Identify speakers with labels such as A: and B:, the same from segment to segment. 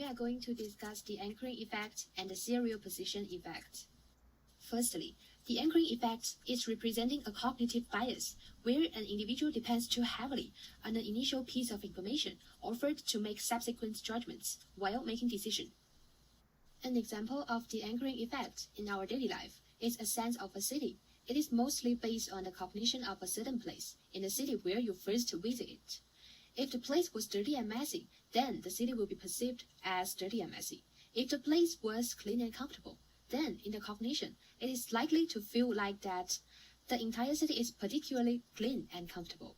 A: we are going to discuss the anchoring effect and the serial position effect. Firstly, the anchoring effect is representing a cognitive bias where an individual depends too heavily on an initial piece of information offered to make subsequent judgments while making decisions. An example of the anchoring effect in our daily life is a sense of a city. It is mostly based on the cognition of a certain place in the city where you first visit it. If the place was dirty and messy, then the city will be perceived as dirty and messy. If the place was clean and comfortable, then in the cognition, it is likely to feel like that the entire city is particularly clean and comfortable.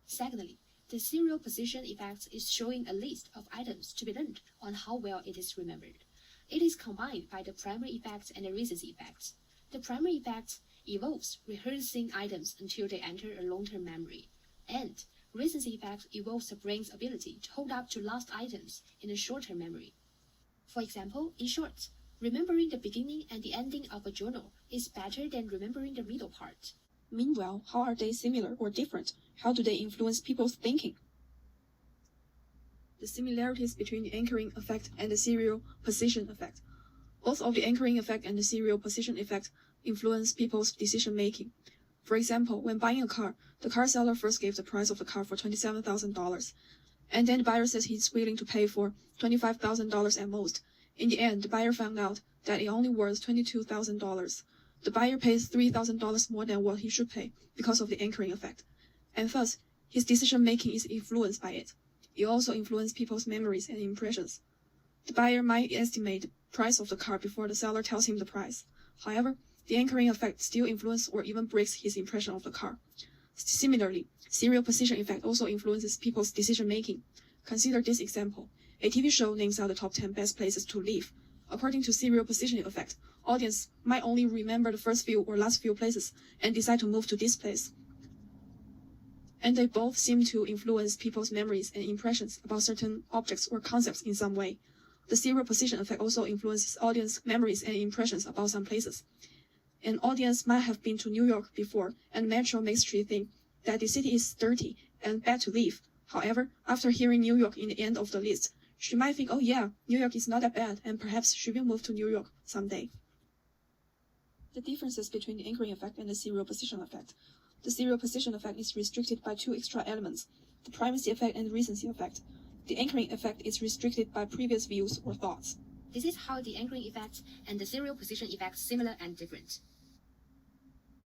A: Secondly, the serial position effect is showing a list of items to be learned on how well it is remembered. It is combined by the primary effect and the recency effect. The primary effect involves rehearsing items until they enter a long-term memory, and recency effect involves the brain's ability to hold up to lost items in a short-term memory. For example, in short, remembering the beginning and the ending of a journal is better than remembering the middle part.
B: Meanwhile, how are they similar or different? How do they influence people's thinking? The similarities between the anchoring effect and the serial position effect. Both of the anchoring effect and the serial position effect influence people's decision-making. For example, when buying a car, the car seller first gave the price of the car for $27,000, and then the buyer says he's willing to pay for $25,000 at most. In the end, the buyer found out that it only worth $22,000. The buyer pays $3,000 more than what he should pay because of the anchoring effect, and thus, his decision-making is influenced by it. It also influences people's memories and impressions. The buyer might estimate the price of the car before the seller tells him the price. However, the anchoring effect still influences or even breaks his impression of the car. Similarly, serial position effect also influences people's decision-making. Consider this example. A TV show names out the top 10 best places to live. According to serial positioning effect, audience might only remember the first few or last few places and decide to move to this place. And they both seem to influence people's memories and impressions about certain objects or concepts in some way. The serial position effect also influences audience memories and impressions about some places. An audience might have been to New York before, and Metro makes she think that the city is dirty and bad to live. However, after hearing New York in the end of the list, she might think, oh yeah, New York is not that bad, and perhaps she will move to New York someday. The differences between the anchoring effect and the serial position effect. The serial position effect is restricted by two extra elements, the primacy effect and the recency effect. The anchoring effect is restricted by previous views or thoughts.
A: This is how the anchoring effect and the serial position effect similar and different.